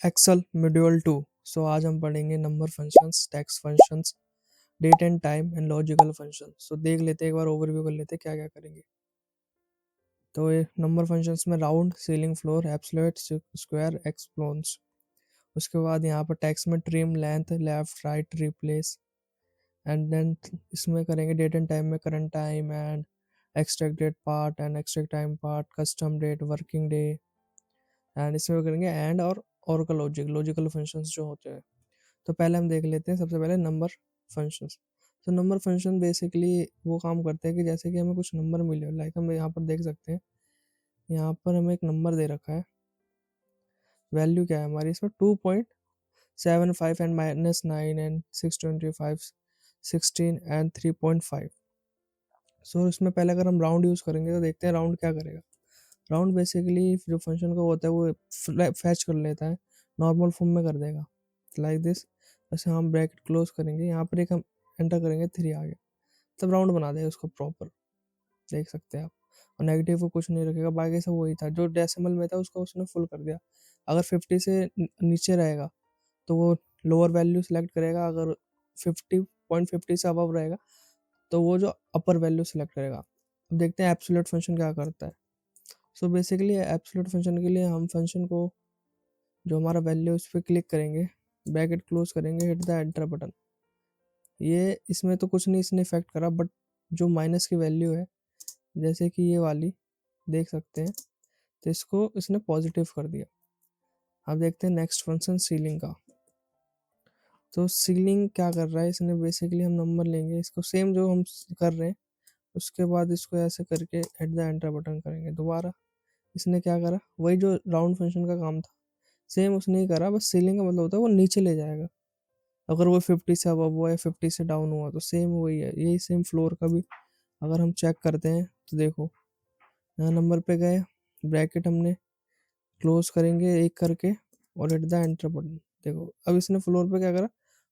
Excel module 2। सो आज हम पढ़ेंगे number functions, text functions, date and time and logical function. So देख लेते हैं, एक बार ओवरव्यू कर लेते हैं क्या क्या करेंगे। तो ये नंबर फंक्शंस में round, ceiling, floor, absolute, square, exponents. उसके बाद यहाँ पर टेक्स्ट में trim, length, left, right, replace. And then इसमें करेंगे डेट एंड टाइम में current time and extract date part and extract time part, custom date, working day. And इसमें करेंगे एंड और का लॉजिकल फंक्शंस जो होते हैं। तो पहले हम देख लेते हैं सबसे पहले नंबर फंक्शंस। तो नंबर फंक्शन बेसिकली वो काम करते हैं कि जैसे कि हमें कुछ नंबर मिले, लाइक हम यहाँ पर देख सकते हैं, यहाँ पर हमें एक नंबर दे रखा है। वैल्यू क्या है हमारी इसमें 2.75 एंड -9 एंड 625, 16 एंड 3.5। सो इसमें पहले अगर हम राउंड यूज़ करेंगे तो देखते हैं राउंड क्या करेगा। राउंड बेसिकली जो फंक्शन का होता है वो फैच कर लेता है, नॉर्मल फॉर्म में कर देगा लाइक दिस। वैसे हम ब्रैकेट क्लोज करेंगे, यहाँ पर एक हम एंटर करेंगे 3 आ गया, तब राउंड बना देगा उसको प्रॉपर। देख सकते हैं आप। और नेगेटिव को कुछ नहीं रखेगा, बाकी सब वही था जो डेसिमल में था उसको उसने फुल कर दिया। अगर 50 से नीचे रहेगा तो वो लोअर वैल्यू सेलेक्ट करेगा, अगर 50.50 से अबव रहेगा तो वो जो अपर वैल्यू सेलेक्ट करेगा। अब देखते हैं एब्सोल्यूट फंक्शन क्या करता है। सो बेसिकली एब्सोल्यूट फंक्शन के लिए हम फंक्शन को जो हमारा वैल्यू उस पर क्लिक करेंगे, ब्रैकेट क्लोज करेंगे, हिट द एंटर बटन। ये इसमें तो कुछ नहीं इसने इफेक्ट करा, बट जो माइनस की वैल्यू है जैसे कि ये वाली देख सकते हैं, तो इसको इसने पॉजिटिव कर दिया। अब देखते हैं नेक्स्ट फंक्शन सीलिंग का। तो सीलिंग क्या कर रहा है इसने, बेसिकली हम नंबर लेंगे, इसको सेम जो हम कर रहे हैं उसके बाद इसको ऐसे करके हिट द एंटर बटन करेंगे दोबारा। इसने क्या करा, वही जो राउंड फंक्शन का काम था सेम उसने ही करा, बस सीलिंग का मतलब होता है वो नीचे ले जाएगा। अगर वो 50 से अबव हुआ या 50 से डाउन हुआ तो सेम वही है, यही सेम फ्लोर का भी अगर हम चेक करते हैं तो देखो, यहाँ नंबर पे गए, ब्रैकेट हमने क्लोज करेंगे एक करके और हिट द एंटर बटन। देखो अब इसने फ्लोर पे क्या करा,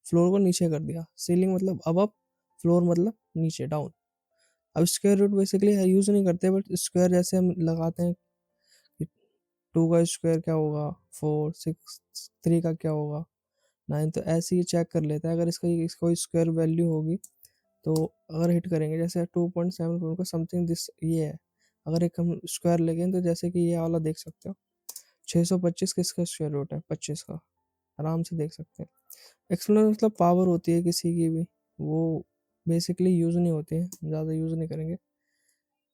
फ्लोर को नीचे कर दिया। सीलिंग मतलब अबव, फ्लोर मतलब नीचे, डाउन। अब स्क्वायर रूट बेसिकली यूज नहीं करते, बट स्क्वायर जैसे हम लगाते हैं कि 2 का स्क्वायर क्या होगा 4, 6, 3 का क्या होगा 9, तो ऐसे ही चेक कर लेता है। अगर इसका स्क्वायर वैल्यू होगी तो अगर हिट करेंगे जैसे 2.7 का समथिंग दिस ये है, अगर एक हम स्क्वायर लेंगे तो जैसे कि ये वाला देख सकते हो 625 किसका स्क्वायर रूट है 25 का, आराम से देख सकते हैं। एक्सपोनेंट मतलब पावर होती है किसी की भी, वो बेसिकली यूज़ नहीं होती है, ज़्यादा यूज़ नहीं करेंगे,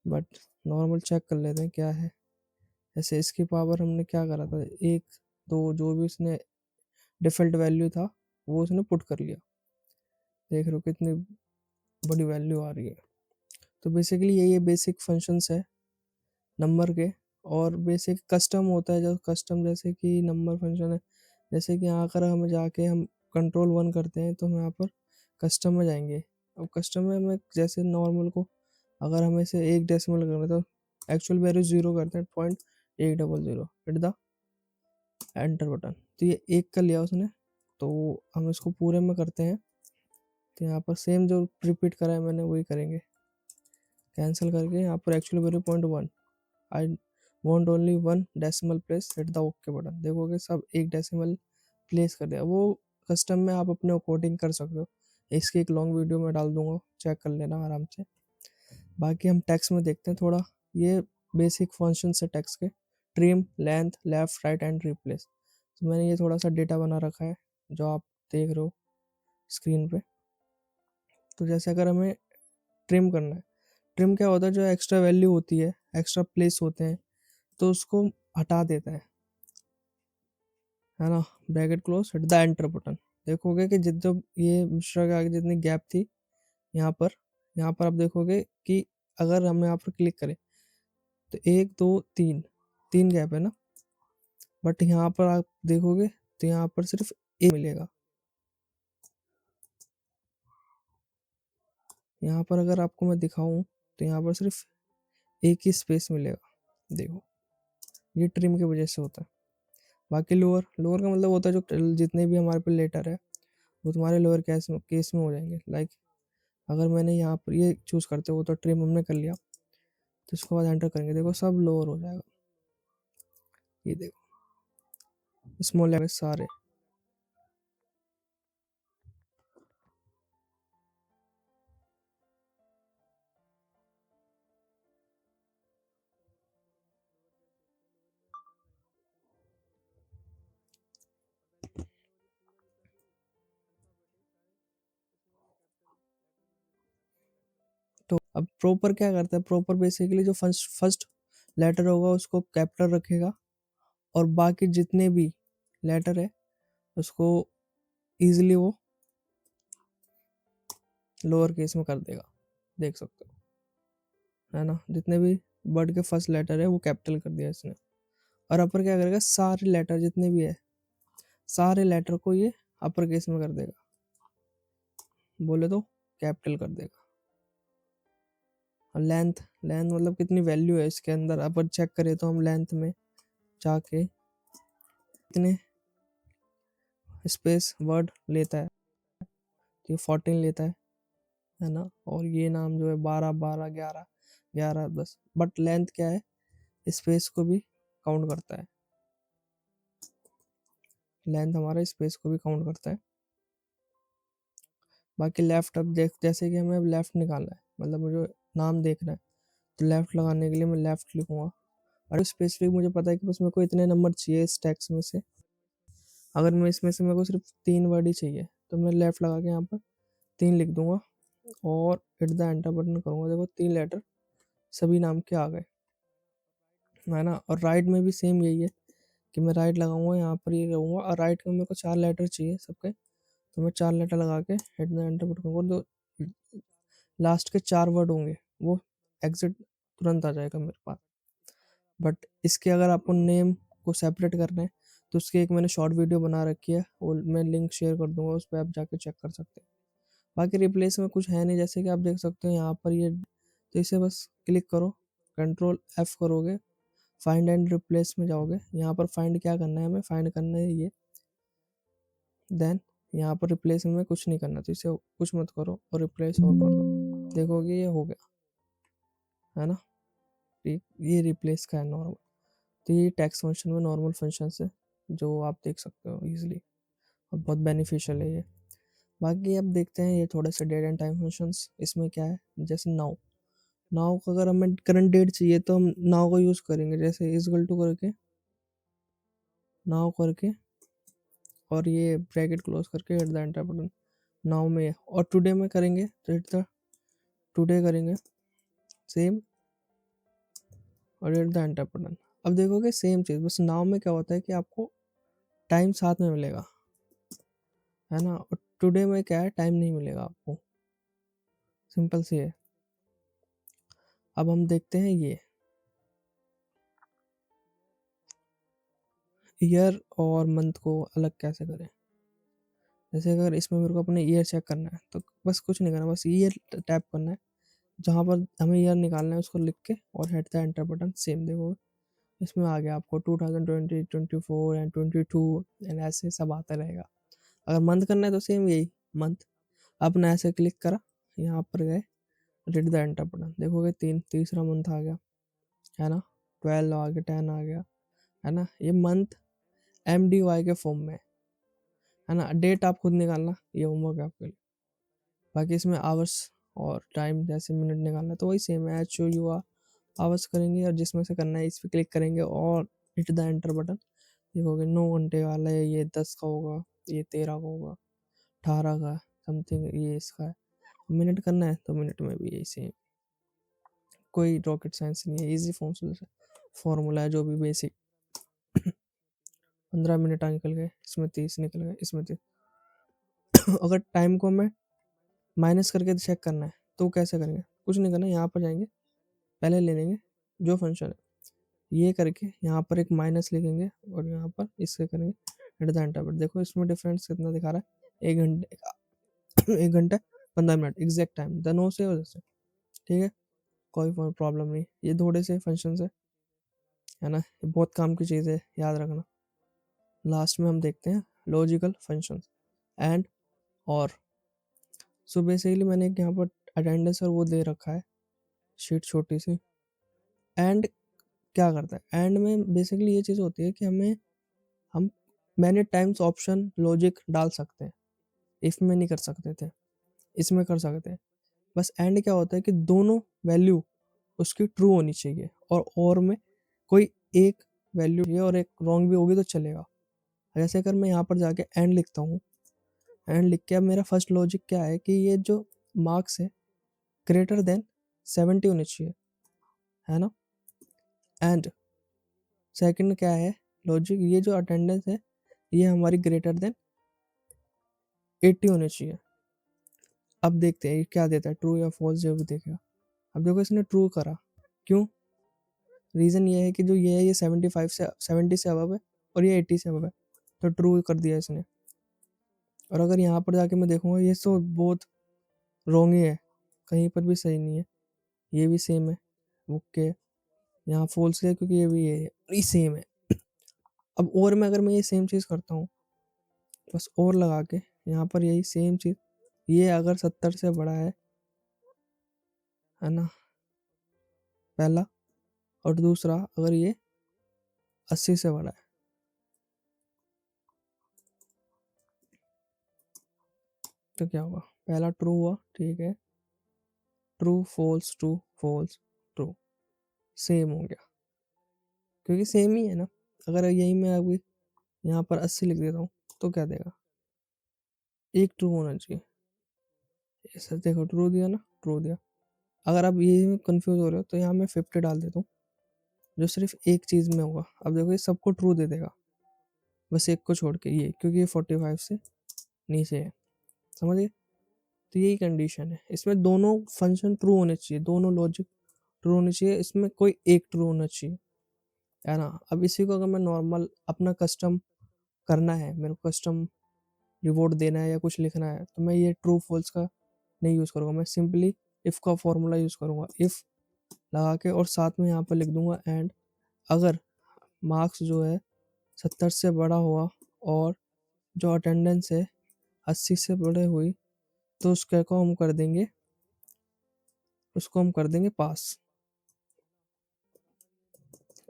बट नॉर्मल चेक कर लेते हैं क्या है। जैसे इसकी पावर हमने क्या करा था, 1, 2, जो भी इसने डिफ़ॉल्ट वैल्यू था वो उसने पुट कर लिया। देख रहे हो कितनी बड़ी वैल्यू आ रही है। तो बेसिकली यही है, बेसिक फंक्शंस है नंबर के। और बेसिक कस्टम होता है, जो कस्टम जैसे कि नंबर फंक्शन है, जैसे कि यहाँ अगर हमें जाके हम कंट्रोल 1 करते हैं तो हम यहाँ पर कस्टम में जाएंगे। अब कस्टम में हमें जैसे नॉर्मल को अगर हमें से एक डेसिमल करना है तो एक्चुअल वैल्यू 0 करते हैं, 0.800, हिट द एंटर बटन। तो ये एक कर लिया उसने, तो हम इसको पूरे में करते हैं। तो यहाँ पर सेम जो रिपीट करा है मैंने वही करेंगे, कैंसिल करके यहाँ पर actual value 0.1, I want only 1 decimal place, hit the okay button. देखोगे सब एक डेसिमल प्लेस कर दिया। वो कस्टम में आप अपने अकॉर्डिंग कर सकते हो, इसकी एक लॉन्ग वीडियो में डाल दूंगा, चेक कर लेना आराम से। बाकी हम टेक्स्ट में देखते हैं थोड़ा, ये बेसिक फंक्शन है टेक्स्ट के, trim, length, left, right and replace. तो मैंने ये थोड़ा सा डेटा बना रखा है जो आप देख रहे हो स्क्रीन पे। तो जैसे अगर हमें ट्रिम करना है, ट्रिम क्या होता है, जो एक्स्ट्रा वैल्यू होती है, एक्स्ट्रा प्लेस होते हैं तो उसको हटा देता है ना। Bracket close, hit the enter button. देखोगे कि जितना ये मिश्रा के आगे जितनी गैप थी यहाँ पर, यहाँ पर आप देखोगे कि अगर हम यहाँ पर क्लिक करें तो 1, 2, 3, 3 गैप है ना, बट यहाँ पर आप देखोगे तो यहाँ पर सिर्फ एक मिलेगा। यहाँ पर अगर आपको मैं दिखाऊं तो यहाँ पर सिर्फ एक ही स्पेस मिलेगा। देखो ये ट्रिम की वजह से होता है। बाकी लोअर, लोअर का मतलब होता है जो जितने भी हमारे पे लेटर है वो तुम्हारे लोअर केस में हो जाएंगे। लाइक अगर मैंने यहाँ पर ये चूज़ करते हो तो ट्रिम हमने कर लिया, तो उसके बाद एंटर करेंगे, देखो सब लोअर हो जाएगा। ये देखो स्मॉल लेटर सारे। तो अब प्रॉपर क्या करता है, प्रॉपर बेसिकली जो फर्स्ट फर्स्ट लेटर होगा उसको कैपिटल रखेगा, और बाकी जितने भी लेटर है उसको इजीली वो लोअर केस में कर देगा, देख सकते हो, है ना। जितने भी वर्ड के फर्स्ट लेटर है वो कैपिटल कर दिया इसने। और अपर क्या करेगा, सारे लेटर जितने भी है सारे लेटर को ये अपर केस में कर देगा, बोले तो कैपिटल कर देगा। और लेंथ, लेंथ मतलब कितनी वैल्यू है इसके अंदर, अपन चेक करें तो हम लेंथ में जाके कितने स्पेस वर्ड लेता है, तो ये 14 लेता है ना। और ये नाम जो है 12 12 11 11 10, बट लेंथ क्या है, स्पेस को भी काउंट करता है, लेंथ हमारा स्पेस को भी काउंट करता है। बाकी लेफ्ट, अब देख जैसे कि हमें अब लेफ्ट निकालना है, मतलब मुझे नाम देखना है, तो लेफ्ट लगाने के लिए मैं लेफ्ट लिखूंगा। और स्पेसिफिक मुझे पता है कि बस मेरे को इतने नंबर चाहिए इस टैक्स में से, अगर मैं इसमें से मेरे को सिर्फ 3 वर्ड ही चाहिए तो मैं लेफ्ट लगा के यहाँ पर 3 लिख दूंगा और हिट द एंटर बटन करूंगा। देखो 3 लेटर सभी नाम के आ गए, है ना। और राइट में भी सेम यही है कि मैं राइट लगाऊंगा, यहाँ पर ये रहूंगा, और राइट में मेरे को 4 लेटर चाहिए सबके, तो मैं 4 लेटर लगा के हिट द एंटर बटन करूंगा। जो लास्ट के 4 वर्ड होंगे वो एग्जिट तुरंत आ जाएगा मेरे पास। बट इसके अगर आपको नेम को सेपरेट करना है तो उसकी एक मैंने शॉर्ट वीडियो बना रखी है, वो मैं लिंक शेयर कर दूंगा, उस पर आप जाके चेक कर सकते हैं। बाकी रिप्लेस में कुछ है नहीं, जैसे कि आप देख सकते हो यहाँ पर ये, तो इसे बस क्लिक करो, कंट्रोल F करोगे, फाइंड एंड रिप्लेस में जाओगे, यहाँ पर फाइंड क्या करना है, हमें फाइंड करना है ये, देन यहाँ पर रिप्लेस में कुछ नहीं करना, तो इसे कुछ मत करो और रिप्लेस और कर दो, देखोगे ये हो गया, है ना। ये रिप्लेस का है नॉर्मल। तो ये टेक्स्ट फंक्शन में नॉर्मल फंक्शन है जो आप देख सकते हो इजीली, और बहुत बेनिफिशियल है ये। बाकी अब देखते हैं ये थोड़े से डेट एंड टाइम फंक्शंस, इसमें क्या है, जैसे नाउ, नाउ का अगर हमें करंट डेट चाहिए तो हम नाउ का यूज़ करेंगे, जैसे इजगल टू करके नाउ करके और ये ब्रैकेट क्लोज करके hit the enter button, now में है। और टुडे में करेंगे तो हिट द टुडे करेंगे सेम, और हिट द एंटर बटन। अब देखोगे सेम चीज़, बस नाउ में क्या होता है कि आपको टाइम साथ में मिलेगा, है ना। और टुडे में क्या है, टाइम नहीं मिलेगा आपको, सिंपल सी है। अब हम देखते हैं ये ईयर और मंथ को अलग कैसे करें। जैसे अगर इसमें मेरे को अपने ईयर चेक करना है तो बस कुछ नहीं करना, बस ईयर टैप करना है, जहाँ पर हमें ईयर निकालना है उसको लिख के और hit the enter button, same देखो इसमें आ गया आपको 2020 24 एंड 22 एंड ऐसे सब आता रहेगा। अगर मंथ करना है तो सेम यही मंथ, आपने ऐसे क्लिक करा, यहाँ पर गए, हिट द एंटर बटन, देखोगे तीसरा मंथ आ गया, है ना। 12 आ गया, 10 आ गया, है ना। ये मंथ MDY के फॉर्म में, है ना। डेट आप खुद निकालना, ये होमवर्क है आपके लिए। बाकी इसमें आवर्स और टाइम जैसे मिनट निकालना है तो वही सेम है, HOUR आवर्स करेंगे, और जिसमें से करना है इस पर क्लिक करेंगे और हिट द एंटर बटन, देखोगे 9 घंटे वाला है, ये 10 का होगा, ये 13 का होगा, 18 का समथिंग ये इसका है। मिनट करना है तो मिनट में भी यही सेम, कोई रॉकेट साइंस नहीं है, इजी फॉर्मूला है जो भी बेसिक। 15 मिनट निकल गए, इसमें 30 निकल गए, इसमें 30। अगर टाइम को हमें माइनस करके चेक करना है तो कैसे करेंगे, कुछ नहीं करना, यहाँ पर जाएंगे, पहले ले लेंगे जो फंक्शन है, ये करके यहाँ पर एक माइनस लिखेंगे और यहाँ पर इससे करेंगे हिट द एंटर बटन। देखो इसमें डिफरेंस कितना दिखा रहा है, 1 घंटे 1 घंटा 15 मिनट एग्जैक्ट टाइम, देन हो से हो जैसे, ठीक है, कोई प्रॉब्लम नहीं। ये थोड़े से फंक्शन है ना, ये बहुत काम की चीज़ है, याद रखना। लास्ट में हम देखते हैं लॉजिकल फंक्शन एंड और। सो बेसिकली मैंने एक यहाँ पर अटेंडेंस और वो दे रखा है शीट छोटी सी। एंड क्या करता है, एंड में बेसिकली ये चीज़ होती है कि हम मैनी टाइम्स ऑप्शन लॉजिक डाल सकते हैं, इफ में नहीं कर सकते थे, इसमें कर सकते हैं। बस एंड क्या होता है कि दोनों वैल्यू उसकी ट्रू होनी चाहिए, और में कोई एक वैल्यू चाहिए और एक रॉन्ग भी होगी तो चलेगा। जैसे अगर मैं यहाँ पर जाके एंड लिखता हूँ, एंड लिख के अब मेरा फर्स्ट लॉजिक क्या है कि ये जो मार्क्स है ग्रेटर देन 70 होने चाहिए, है ना। एंड सेकंड क्या है लॉजिक, ये जो अटेंडेंस है ये हमारी ग्रेटर देन 80 होने चाहिए। अब देखते हैं ये क्या देता है, ट्रू या फॉल्स, जो भी देखेगा। अब देखो इसने ट्रू करा, क्यों? रीज़न ये है कि जो ये है ये 75 से 70 से अबव है और ये 80 से अबव है, तो ट्रू कर दिया इसने। और अगर यहाँ पर जाके मैं देखूंगा ये तो बहुत रॉन्ग ही है, कहीं पर भी सही नहीं है, ये भी सेम है, ओके। यहाँ फॉल्स है क्योंकि ये भी ये सेम है। अब और में अगर मैं ये सेम चीज़ करता हूँ, बस और लगा के यहाँ पर यही सेम चीज़, ये अगर 70 से बड़ा है ना, पहला, और दूसरा अगर ये 80 से बड़ा है, तो क्या होगा? पहला ट्रू हुआ, ठीक है, true false true false true, same हो गया क्योंकि सेम ही है ना। अगर यही मैं अभी यहाँ पर 80 लिख देता हूँ तो क्या देगा? एक ट्रू होना चाहिए। ऐसा देखो, ट्रू दिया ना, ट्रू दिया। अगर आप ये कंफ्यूज हो रहे हो तो यहाँ मैं 50 डाल देता हूँ, जो सिर्फ एक चीज़ में होगा। अब देखो ये सबको ट्रू दे देगा, बस एक को छोड़ के, ये क्योंकि ये 45 से नीचे है, समझिए। तो यही कंडीशन है, इसमें दोनों फंक्शन ट्रू होने चाहिए, दोनों लॉजिक ट्रू होने चाहिए, इसमें कोई एक ट्रू होना चाहिए, है ना। अब इसी को अगर मैं नॉर्मल अपना कस्टम करना है, मेरे को कस्टम रिवॉर्ड देना है या कुछ लिखना है, तो मैं ये ट्रू फॉल्स का नहीं यूज़ करूँगा, मैं सिंपली इफ़ का फॉर्मूला यूज़ करूँगा, इफ़ लगा के और साथ में यहाँ पर लिख दूंगा एंड। अगर मार्क्स जो है 70 से बड़ा हुआ और जो अटेंडेंस है 80 से बड़े हुई, तो उसके को हम कर देंगे, उसको हम कर देंगे पास,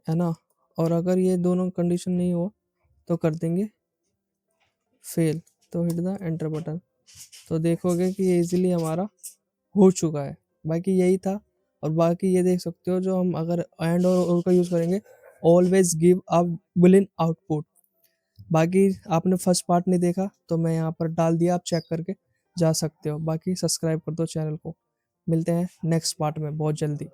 है ना। और अगर ये दोनों कंडीशन नहीं हुआ तो कर देंगे फेल, तो हिट द एंटर बटन। तो देखोगे कि ये इजीली हमारा हो चुका है। बाकी यही था, और बाकी ये देख सकते हो, जो हम अगर एंड और का यूज़ करेंगे, always give a Boolean output. बाकी आपने फर्स्ट पार्ट नहीं देखा तो मैं यहाँ पर डाल दिया, आप चेक करके जा सकते हो। बाकी सब्सक्राइब कर दो चैनल को। मिलते हैं नेक्स्ट पार्ट में बहुत जल्दी।